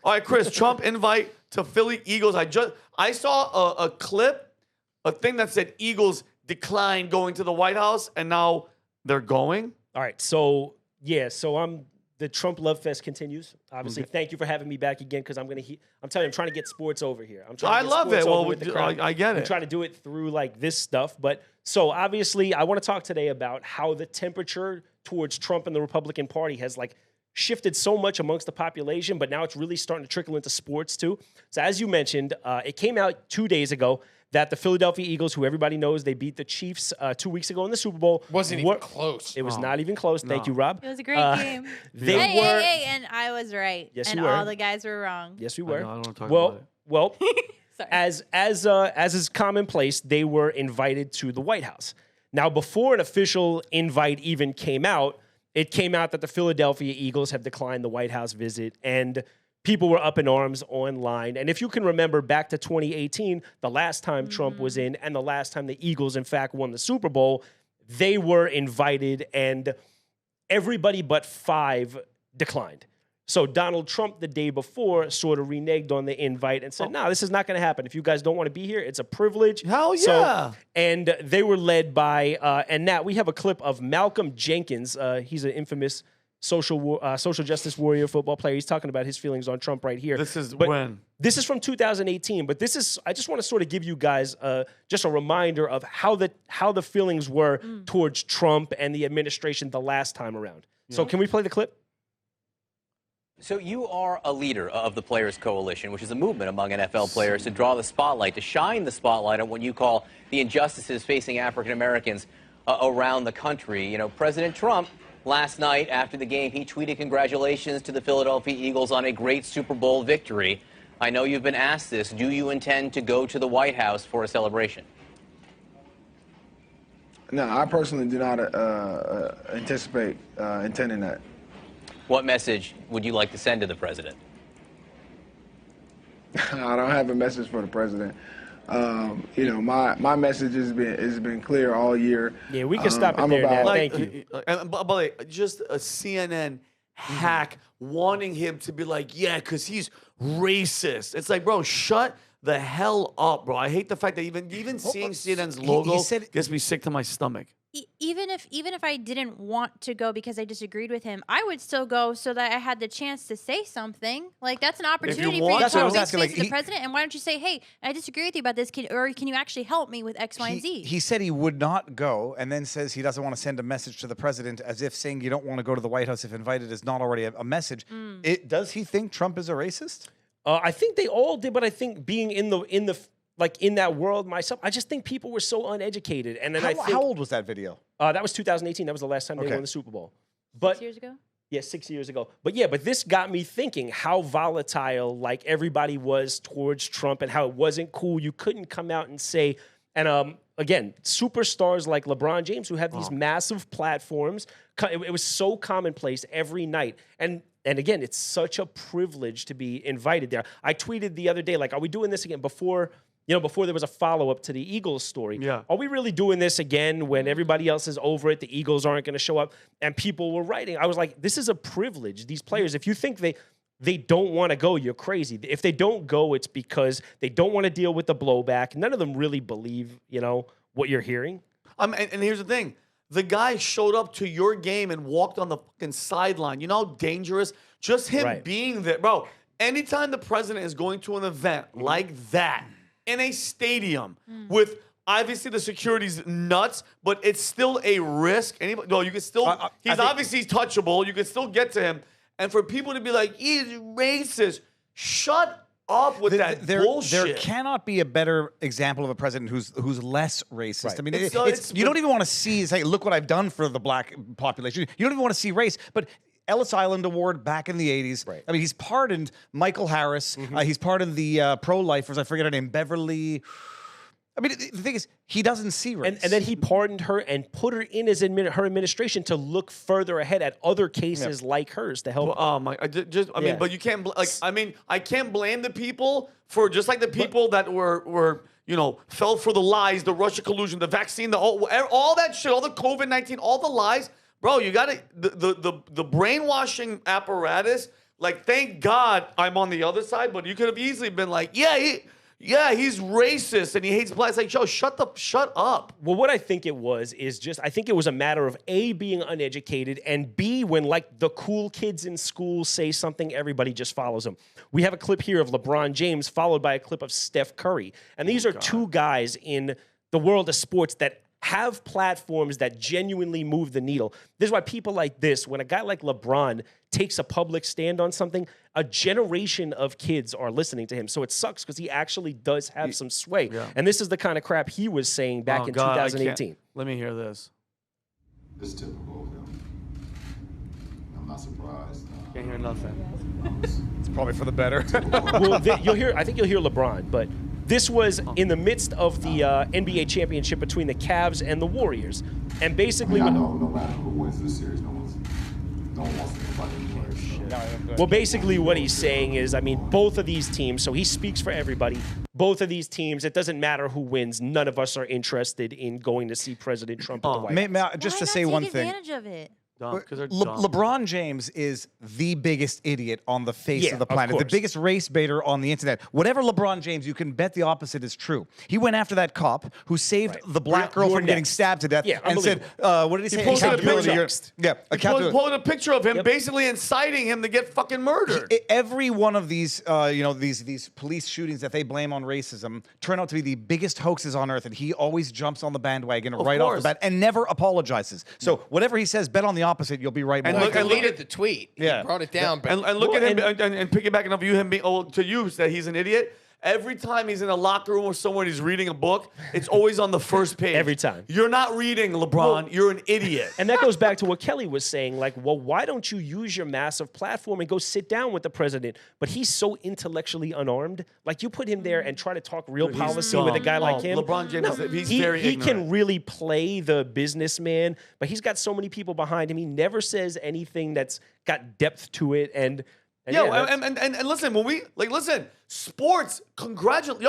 All right, Chris, Trump invite to Philly Eagles. I saw a clip, a thing that said Eagles declined going to the White House, and now they're going. All right, so the Trump love fest continues. Obviously, thank you for having me back again because I'm telling you, I'm trying to get sports over here. I love it. Well, I get it. I'm trying to do it through like this stuff. But so obviously, I want to talk today about how the temperature towards Trump and the Republican Party has like shifted so much amongst the population, but now it's really starting to trickle into sports too. So as you mentioned, it came out 2 days ago that the Philadelphia Eagles, who everybody knows, they beat the Chiefs 2 weeks ago in the Super Bowl. Wasn't even close. It was not even close. No. Thank you, Rob. It was a great game. Hey, and I was right. Yes, and you were. all the guys were wrong. Yes, we were. I don't want to talk about it. Well, Sorry. as is commonplace, they were invited to the White House. Now, before an official invite even came out, it came out that the Philadelphia Eagles have declined the White House visit, and people were up in arms online. And if you can remember back to 2018, the last time Trump was in and the last time the Eagles, in fact, won the Super Bowl, they were invited, and everybody but 5 declined. So Donald Trump the day before sort of reneged on the invite and said, no, this is not going to happen. If you guys don't want to be here, it's a privilege. Hell yeah. And they were led by, and Nat, we have a clip of Malcolm Jenkins. He's an infamous social justice warrior football player. He's talking about his feelings on Trump right here. This is when? This is from 2018, but I just want to sort of give you guys just a reminder of how the feelings were towards Trump and the administration the last time around. Yeah. So can we play the clip? So you are a leader of the Players Coalition, which is a movement among NFL players to draw the spotlight, to shine the spotlight on what you call the injustices facing African Americans around the country. You know, President Trump, last night after the game, he tweeted congratulations to the Philadelphia Eagles on a great Super Bowl victory. I know you've been asked this. Do you intend to go to the White House for a celebration? No, I personally do not anticipate intending that. What message would you like to send to the president? I don't have a message for the president. You know, my message has been clear all year. Yeah, we can stop it there now. Thank you. And by the way, just a CNN hack wanting him to be like, yeah, because he's racist. It's like, bro, shut the hell up, bro. I hate the fact that even seeing CNN's logo gets me sick to my stomach. Even if I didn't want to go because I disagreed with him, I would still go so that I had the chance to say something. Like, that's an opportunity for you to talk face to face to the president. And why don't you say, hey, I disagree with you about this, or can you actually help me with X, Y, and Z? He said he would not go, and then says he doesn't want to send a message to the president, as if saying you don't want to go to the White House if invited is not already a message. Does he think Trump is a racist? I think they all did, but I think being in that world myself, I just think people were so uneducated. And then how old was that video? That was 2018. That was the last time they won the Super Bowl. But 6 years ago? Yeah, 6 years ago. But this got me thinking how volatile like everybody was towards Trump and how it wasn't cool. You couldn't come out and say, and again, superstars like LeBron James who have these massive platforms, it was so commonplace every night. And again, it's such a privilege to be invited there. I tweeted the other day, like, are we doing this again before there was a follow-up to the Eagles story? Yeah. Are we really doing this again when everybody else is over it, the Eagles aren't going to show up? And people were writing. I was like, this is a privilege. These players, if you think they don't want to go, you're crazy. If they don't go, it's because they don't want to deal with the blowback. None of them really believe, what you're hearing. And here's the thing. The guy showed up to your game and walked on the fucking sideline. You know how dangerous? Just him being there. Bro, anytime the president is going to an event like that in a stadium with obviously the security's nuts, but it's still a risk. You can still, he's obviously touchable. You can still get to him. And for people to be like, he's racist, shut up with that bullshit. There cannot be a better example of a president who's less racist. Right. I mean, you don't even want to say, look what I've done for the black population. You don't even want to see race. But Ellis Island Award back in the 80s. Right. I mean, he's pardoned Michael Harris. He's pardoned the pro-lifers. I forget her name, Beverly. I mean, the thing is, he doesn't see race. And then he pardoned her and put her in her administration to look further ahead at other cases like hers to help. Oh my! But you can't I can't blame the people for just like the people that were fell for the lies, the Russia collusion, the vaccine, all that shit, all the COVID-19, all the lies, bro. You got the brainwashing apparatus Like, thank God I'm on the other side, but you could have easily been like, yeah, he's racist and he hates blacks. Like, Joe, shut up. Well, what I think it was is just, I think it was a matter of A, being uneducated, and B, when like the cool kids in school say something, everybody just follows them. We have a clip here of LeBron James followed by a clip of Steph Curry. And these are two guys in the world of sports that have platforms that genuinely move the needle. This is why people like this, when a guy like LeBron takes a public stand on something, a generation of kids are listening to him. So it sucks because he actually does have some sway. Yeah. And this is the kind of crap he was saying back in 2018. Let me hear this. It's typical of him. I'm not surprised. Can't hear nothing. It's probably for the better. Well, I think you'll hear LeBron, but this was in the midst of the NBA championship between the Cavs and the Warriors. And basically, I know no matter who wins this series, no one wants to fight anyway. Well, basically what he's saying is, I mean, both of these teams, so he speaks for everybody, both of these teams, it doesn't matter who wins, none of us are interested in going to see President Trump at the White House. Just to say one thing. Advantage of it? LeBron James is the biggest idiot on the face of the planet, the biggest race baiter on the internet. Whatever LeBron James, you can bet the opposite is true. He went after that cop who saved the black girl from getting stabbed to death and said, what did he say? Accountability. Accountability. Pulling a picture of him, basically inciting him to get fucking murdered. Every one of these, these police shootings that they blame on racism turn out to be the biggest hoaxes on earth, and he always jumps on the bandwagon off the bat and never apologizes. So whatever he says, bet on the opposite, you'll be right. And look at the tweet. Yeah. He brought it down. And look at him, and piggybacking off him being to you that he's an idiot. Every time he's in a locker room or somewhere and he's reading a book, it's always on the first page. Every time. You're not reading, LeBron. You're an idiot. And that goes back to what Kelly was saying, like, well, why don't you use your massive platform and go sit down with the president? But he's so intellectually unarmed. Like, you put him there and try to talk real policy with a guy like him. LeBron James, he's very ignorant. He can really play the businessman, but he's got so many people behind him. He never says anything that's got depth to it. And listen, when we sports, congratulate.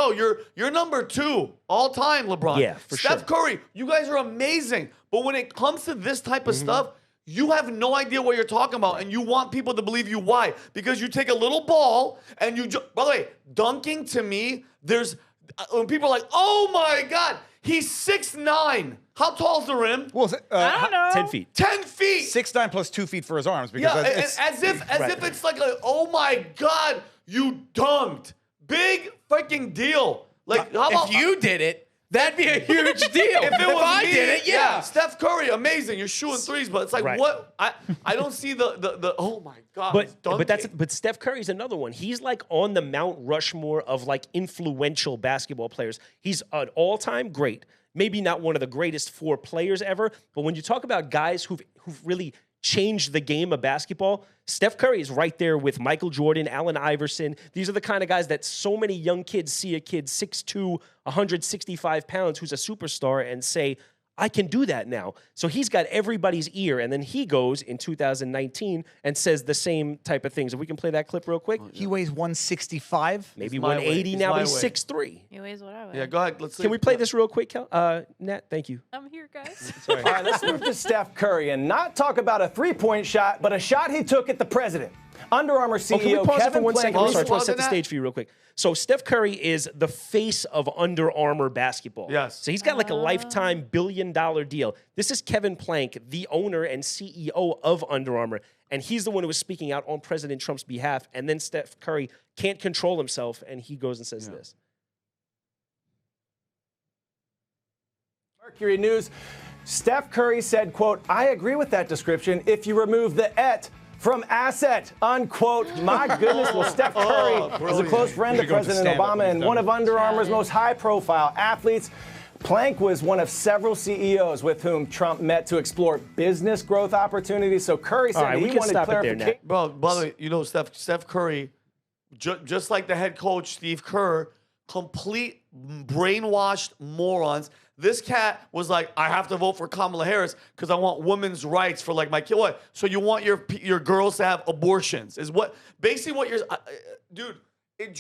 You're number 2 all time, LeBron. Yeah, for Steph Curry, you guys are amazing. But when it comes to this type of stuff, you have no idea what you're talking about, and you want people to believe you. Why? Because you take a little ball and you. By the way, dunking to me, when people are like, "Oh my God, he's 6'9". How tall's the rim? Well, I don't know. 10 feet. 10 feet. 6'9" plus 2 feet for his arms. Because as if it's like oh my God, you dunked. Big freaking deal. Like, how about if you did it, that'd be a huge deal. if I did it, yeah. Steph Curry, amazing. You're shooting threes, but it's like what? I don't see the oh my God. But Steph Curry's another one. He's like on the Mount Rushmore of like influential basketball players. He's an all-time great. Maybe not one of the greatest 4 players ever, but when you talk about guys who've really changed the game of basketball, Steph Curry is right there with Michael Jordan, Allen Iverson. These are the kind of guys that so many young kids see a kid 6'2", 165 pounds who's a superstar and say, I can do that now. So he's got everybody's ear. And then he goes in 2019 and says the same type of things. If we can play that clip real quick. He weighs 165. Maybe 180. Now he's 6'3". He weighs what I weigh. Yeah, go ahead. Can we play this real quick, Nat? Thank you. I'm here, guys. All right, let's move to Steph Curry and not talk about a three-point shot, but a shot he took at the president. Under Armour CEO can we pause Kevin for one second? I'm sorry, I want to set the that? stage for you real quick. So Steph Curry is the face of Under Armour basketball. Yes. So he's got like a lifetime $1 billion deal. This is Kevin Plank, the owner and CEO of Under Armour, and he's the one who was speaking out on President Trump's behalf. And then Steph Curry can't control himself, and he goes and says this. Mercury News. Steph Curry said, quote, I agree with that description if you remove the et from asset, unquote. My goodness, well, Steph Curry is a close friend of President Obama and one of Under Armour's most high-profile athletes. Plank was one of several CEOs with whom Trump met to explore business growth opportunities. So Curry said he wanted clarification. Bro, by the way, you know, Steph Curry, just like the head coach, Steve Kerr, complete brainwashed morons. This cat was like, I have to vote for Kamala Harris because I want women's rights for like my kid. What? So you want your girls to have abortions? Is what basically what you're, dude? It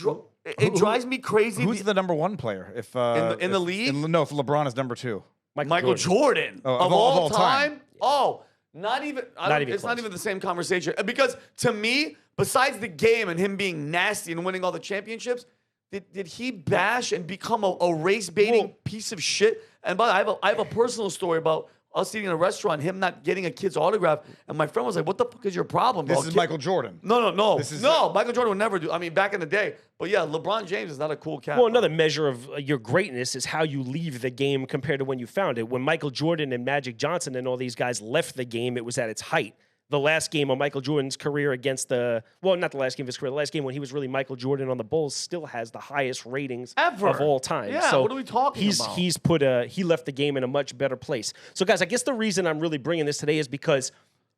drives me crazy. Who's the number 1 player? If in the league? No, if LeBron is number 2. Michael Jordan Oh, of all time. Oh, Not even. It's close. not even the same conversation. Because to me, besides the game and him being nasty and winning all the championships, did he bash and become a race baiting piece of shit? And by the way, I have a personal story about us eating in a restaurant, him not getting a kid's autograph, and my friend was like, "What the fuck is your problem, bro?" This is Michael Jordan. No. Michael Jordan would never do. I mean, back in the day. But yeah, LeBron James is not a cool cat. Well, another measure of your greatness is how you leave the game compared to when you found it. When Michael Jordan and Magic Johnson and all these guys left the game, it was at its height. The last game of Michael Jordan's career against not the last game of his career, the last game when he was really Michael Jordan on the Bulls still has the highest ratings ever of all time. Yeah, so what are we talking about? He left the game in a much better place. So guys, I guess the reason I'm really bringing this today is because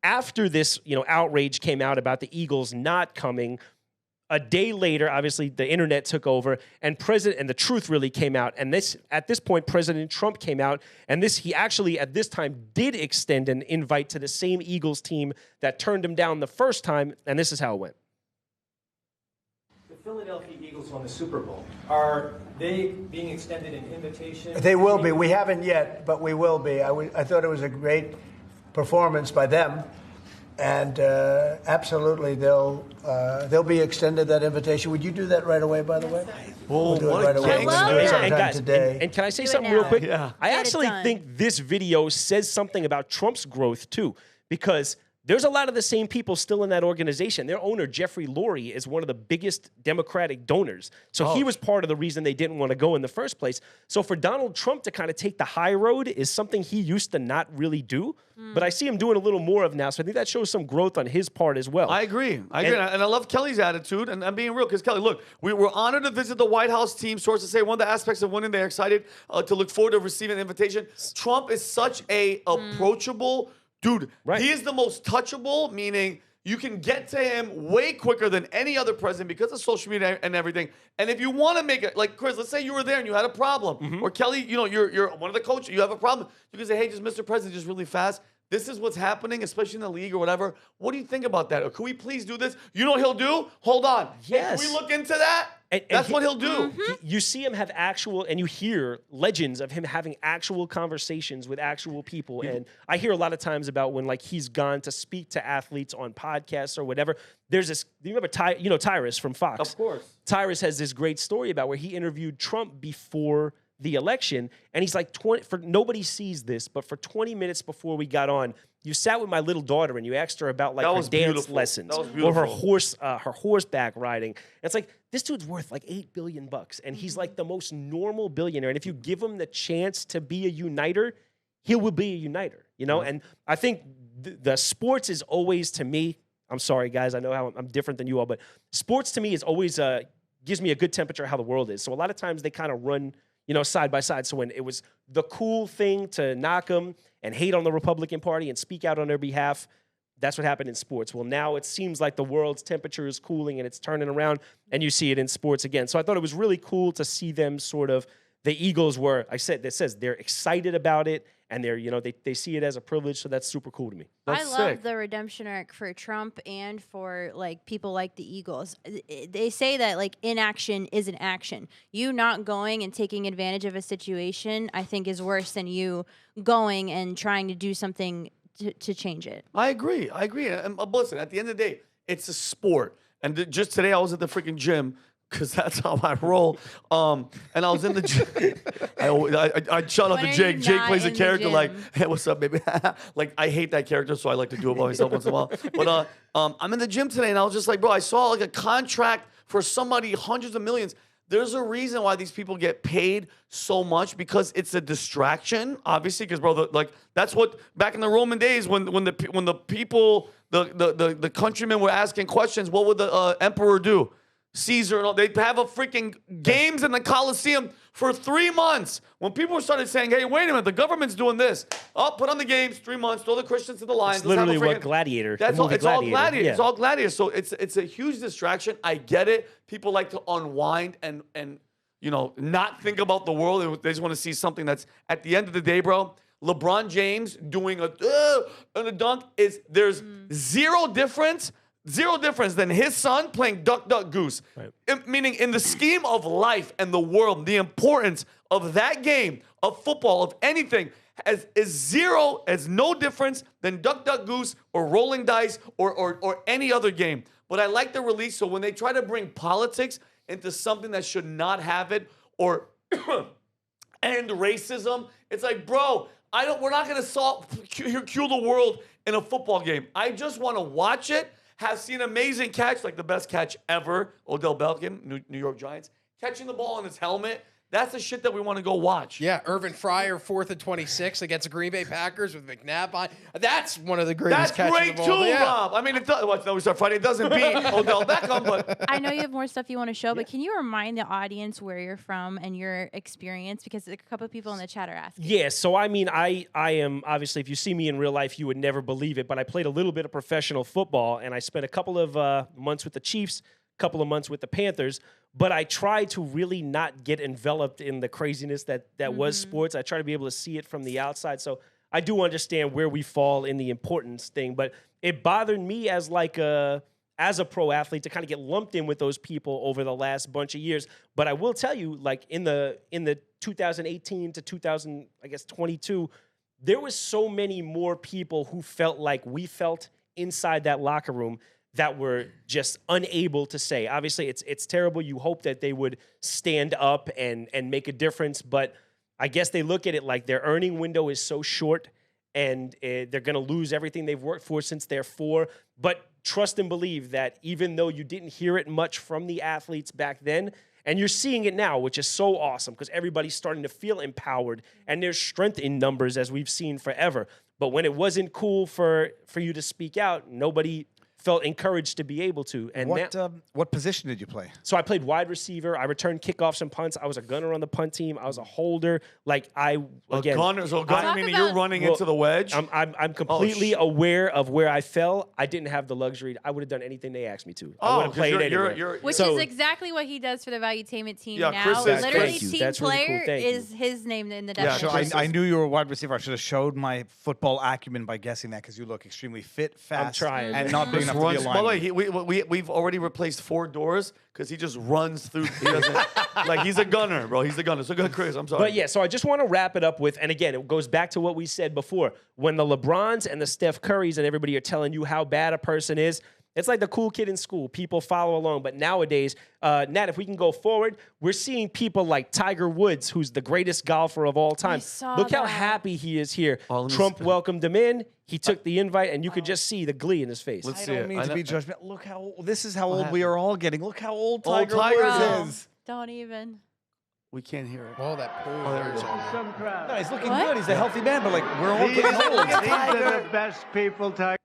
after this, outrage came out about the Eagles not coming, a day later, obviously, the internet took over, and the truth really came out. And at this point, President Trump came out, and he actually, at this time, did extend an invite to the same Eagles team that turned him down the first time, and this is how it went. The Philadelphia Eagles won the Super Bowl. Are they being extended an invitation? They will be. We haven't yet, but we will be. I thought it was a great performance by them. And absolutely, they'll be extended that invitation. Would you do that right away, by the way? We'll do it right away. And guys, today. And can I say something real quick? Yeah. I actually think this video says something about Trump's growth, too, because there's a lot of the same people still in that organization. Their owner, Jeffrey Lurie, is one of the biggest Democratic donors. So he was part of the reason they didn't want to go in the first place. So for Donald Trump to kind of take the high road is something he used to not really do. But I see him doing a little more of now. So I think that shows some growth on his part as well. I agree. And I love Kelly's attitude. And I'm being real because, Kelly, look, we were honored to visit the White House team. Sources say one of the aspects of winning, they're excited to look forward to receiving an invitation. Trump is such a approachable dude. Right. He is the most touchable, meaning you can get to him way quicker than any other president because of social media and everything. And if you want to make it, like Chris, let's say you were there and you had a problem, or Kelly, you're one of the coaches, you have a problem. You can say, hey, just Mr. President, just really fast. This is what's happening, especially in the league or whatever. What do you think about that? Or can we please do this? You know what he'll do? Hold on. Yes. Can we look into that? That's what he'll do. You see him have and you hear legends of him having actual conversations with actual people. And I hear a lot of times about when he's gone to speak to athletes on podcasts or whatever. There's this, you remember Tyrus from Fox? Of course. Tyrus has this great story about where he interviewed Trump before the election, and he's like, nobody sees this, but for 20 minutes before we got on, you sat with my little daughter and you asked her about her dance lessons or her horseback riding. And it's like, this dude's worth like $8 billion, and he's like the most normal billionaire. And if you give him the chance to be a uniter, he will be a uniter, And I think the sports is always, to me, I'm sorry, guys, I know how I'm different than you all, but sports to me is always gives me a good temperature of how the world is. So a lot of times they kind of run side by side. So when it was the cool thing to knock them and hate on the Republican Party and speak out on their behalf, that's what happened in sports. Well, now it seems like the world's temperature is cooling and it's turning around, and you see it in sports again. So I thought it was really cool to see them the Eagles were, they're excited about it, and they see it as a privilege, so that's super cool to me. I love the redemption arc for Trump and for people like the Eagles. They say that inaction isn't action. You not going and taking advantage of a situation, I think, is worse than you going and trying to do something to change it. I agree. And listen, at the end of the day, it's a sport. And just today I was at the freaking gym, because that's how I roll. And I was in the gym. I shout out to Jake. Jake plays a character like, hey, what's up, baby? I hate that character, so I like to do it by myself once in a while. But I'm in the gym today, and I was just like, bro, I saw a contract for somebody, hundreds of millions. There's a reason why these people get paid so much, because it's a distraction, obviously, because, bro, that's what, back in the Roman days, when the people, the countrymen were asking questions, what would the emperor do? Caesar and all, they'd have a freaking games in the Colosseum for 3 months. When people started saying, hey, wait a minute, the government's doing this. Oh, put on the games, 3 months, throw the Christians to the lions. It's literally what Gladiator. That's all, it's all Gladiator. Yeah. It's all Gladiator. So it's a huge distraction. I get it. People like to unwind and not think about the world. They just want to see something that's, at the end of the day, bro, LeBron James doing a dunk there's zero difference than his son playing duck, duck, goose. Right. Meaning, in the scheme of life and the world, the importance of that game, of football, of anything, is no difference than Duck Duck Goose or rolling dice or any other game. But I like the release. So when they try to bring politics into something that should not have it or end racism, it's like, bro, we're not going to cure the world in a football game. I just want to watch it, have seen an amazing catch, like the best catch ever, Odell Beckham, New York Giants, catching the ball in his helmet. That's the shit that we want to go watch. Yeah, Irvin Fryer, 4th and 26 against the Green Bay Packers with McNabb on. That's one of the greatest catches That's great of all. too, Rob. I mean, we start Friday. It doesn't beat Odell Beckham, but I know you have more stuff you want to show, but can you remind the audience where you're from and your experience? Because a couple of people in the chat are asking. Yeah, so I mean, I am, obviously, if you see me in real life, you would never believe it, but I played a little bit of professional football, and I spent a couple of months with the Chiefs, couple of months with the Panthers, but I try to really not get enveloped in the craziness that was sports. I try to be able to see it from the outside. So I do understand where we fall in the importance thing, but it bothered me as a pro athlete to kind of get lumped in with those people over the last bunch of years. But I will tell you, like in the 2018 to 2022, there was so many more people who felt like we felt inside that locker room that were just unable to say. Obviously, it's terrible. You hope that they would stand up and make a difference, but I guess they look at it like their earning window is so short and they're going to lose everything they've worked for since they're 4. But trust and believe that even though you didn't hear it much from the athletes back then, and you're seeing it now, which is so awesome because everybody's starting to feel empowered and there's strength in numbers as we've seen forever. But when it wasn't cool for you to speak out, nobody felt encouraged to be able to. And what position did you play? So I played wide receiver. I returned kickoffs and punts. I was a gunner on the punt team. I was a holder. Like gunner meaning you're running into the wedge. I'm completely aware of where I fell. I didn't have the luxury. I would have done anything they asked me to. I would have played anywhere. Which is exactly what he does for the Valuetainment team now. Chris Literally, team player is his name in the definition. So I knew you were a wide receiver. I should have showed my football acumen by guessing that because you look extremely fit, fast, I'm trying. and not big enough to be a lineman. By the way, we've already replaced 4 doors because he just runs through. He doesn't, like he's a gunner, bro. He's a gunner. So good, Chris. I'm sorry. But yeah, so I just want to wrap it up with, and again, it goes back to what we said before. When the LeBrons and the Steph Currys and everybody are telling you how bad a person is, it's like the cool kid in school. People follow along. But nowadays, Nat, if we can go forward, we're seeing people like Tiger Woods, who's the greatest golfer of all time. Look how happy he is here. Trump welcomed him in. He took the invite, and you could just see the glee in his face. I don't mean to be judgmental. Look how old, this is how old we are all getting. Look how old Tiger Woods is. Don't even. We can't hear it. Oh, that pool. No, he's looking good. He's a healthy man, but like we're all getting old. These are the best people, Tiger.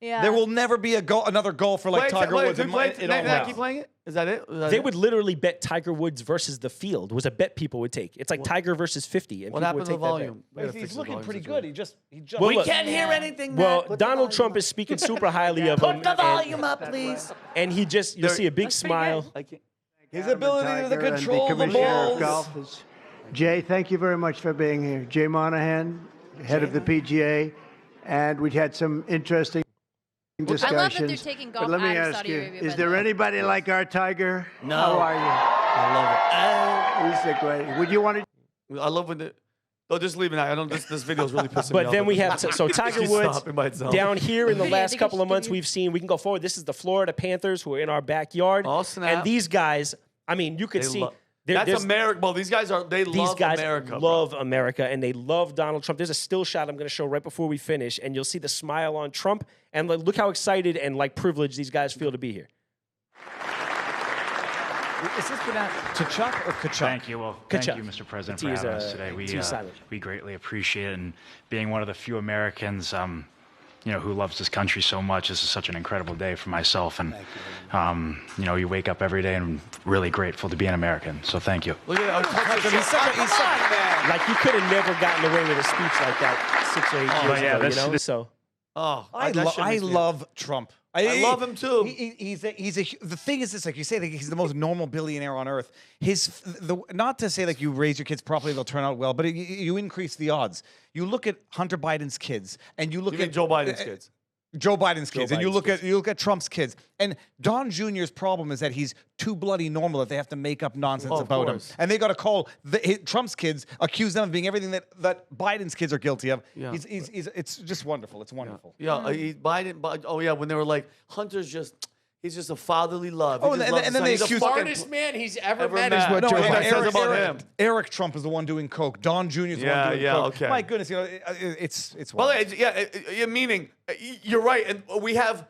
Yeah. There will never be another golfer like Tiger Woods in all keep playing it? Is that it? They would literally bet Tiger Woods versus the field was a bet people would take. It's like Tiger versus 50. And what happened to the volume? He's looking pretty good. He just we can't hear anything. Well, Donald Trump is speaking super highly of him. Put the volume up, please. And you'll see a big smile. His ability to control the balls. Jay, thank you very much for being here. Jay Monahan, head of the PGA, and we had some interesting discussions. I love that they're taking golf but let me out of ask Saudi you, Arabia. is there anybody like our Tiger? No. How are you? I He's a great. Would you want to? love it. I love when just leave it now. I don't. This video is really pissing me off. But then we have Tiger He's Woods stopping by itself. down here in the Video, last couple of months we've seen. We can go forward. This is the Florida Panthers who are in our backyard. Oh, snap. And these guys, I mean, you could see. That's America. Well, these guys love America. Love America, and they love Donald Trump. There's a still shot I'm going to show right before we finish, and you'll see the smile on Trump. And look how excited and privileged these guys feel to be here. Is this pronounced Kachuk or Kachuk? Thank you. Well, thank you, Mr. President, for having us today. We greatly appreciate it, and being one of the few Americans, who loves this country so much. This is such an incredible day for myself, and you wake up every day and really grateful to be an American. So thank you. Look at that. Like you could have never gotten away with a speech like that 6 or 8 years ago. So. I love Trump. I love him too. The thing is this, like you say, like he's the most normal billionaire on earth. Not to say like you raise your kids properly, they'll turn out well, but you increase the odds. You look at Hunter Biden's kids, and you look at Joe Biden's kids. Joe Biden's kids, and you look at Trump's kids, and Don Jr.'s problem is that he's too bloody normal that they have to make up nonsense about him, and they got to call Trump's kids, accuse them of being everything that Biden's kids are guilty of. Yeah. It's just wonderful. It's wonderful. Yeah, when they were like, Hunter's he's just a fatherly love. Oh, and then they he's the accuse smartest man he's ever met. Is met. what No, Joe and Biden says about him. Eric Trump is the one doing coke. Don Jr. is the one doing coke. Okay. My goodness, it's well, meaning you're right, and we have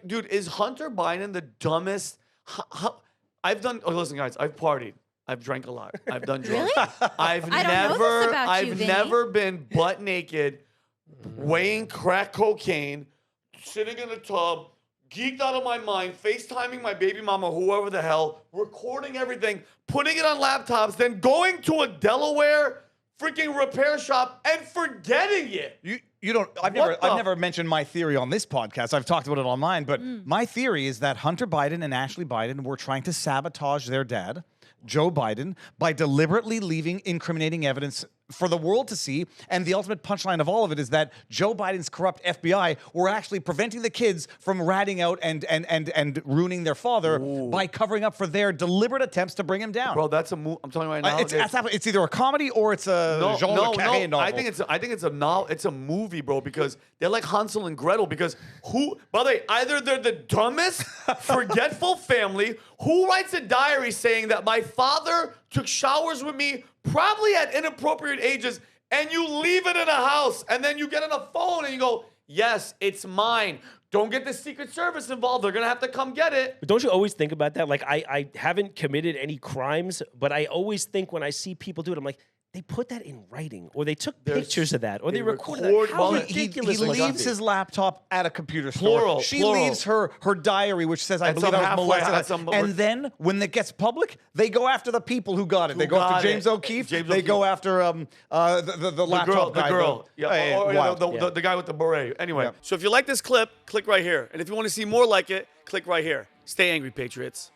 dude, is Hunter Biden the dumbest? Listen, guys, I've partied. I've drank a lot. I've done drugs. Really? I've never been butt naked, weighing crack cocaine, sitting in a tub, geeked out of my mind, FaceTiming my baby mama, whoever the hell, recording everything, putting it on laptops, then going to a Delaware freaking repair shop and forgetting it. You don't. I've never mentioned my theory on this podcast. I've talked about it online, but my theory is that Hunter Biden and Ashley Biden were trying to sabotage their dad, Joe Biden, by deliberately leaving incriminating evidence for the world to see. And the ultimate punchline of all of it is that Joe Biden's corrupt FBI were actually preventing the kids from ratting out and ruining their father by covering up for their deliberate attempts to bring him down. Bro, that's a movie. I'm telling you right now. It's either a comedy or it's a Jean Le Carré novel. I think it's a novel. It's a movie, bro, because they're like Hansel and Gretel. Because by the way, either they're the dumbest, forgetful family who writes a diary saying that my father took showers with me probably at inappropriate ages, and you leave it in a house, and then you get on a phone and you go, yes, it's mine. Don't get the Secret Service involved. They're going to have to come get it. But don't you always think about that? Like, I haven't committed any crimes, but I always think when I see people do it, I'm like, they put that in writing, or they took pictures of that, or they recorded that. How ridiculous! He leaves his laptop at a computer store. She leaves her diary, which says, "I believe I was molested." And then, when it gets public, they go after the people who got it. They go after James O'Keefe. They go after the laptop guy. The girl, the guy with the beret. Anyway, so if you like this clip, click right here, and if you want to see more like it, click right here. Stay angry, Patriots.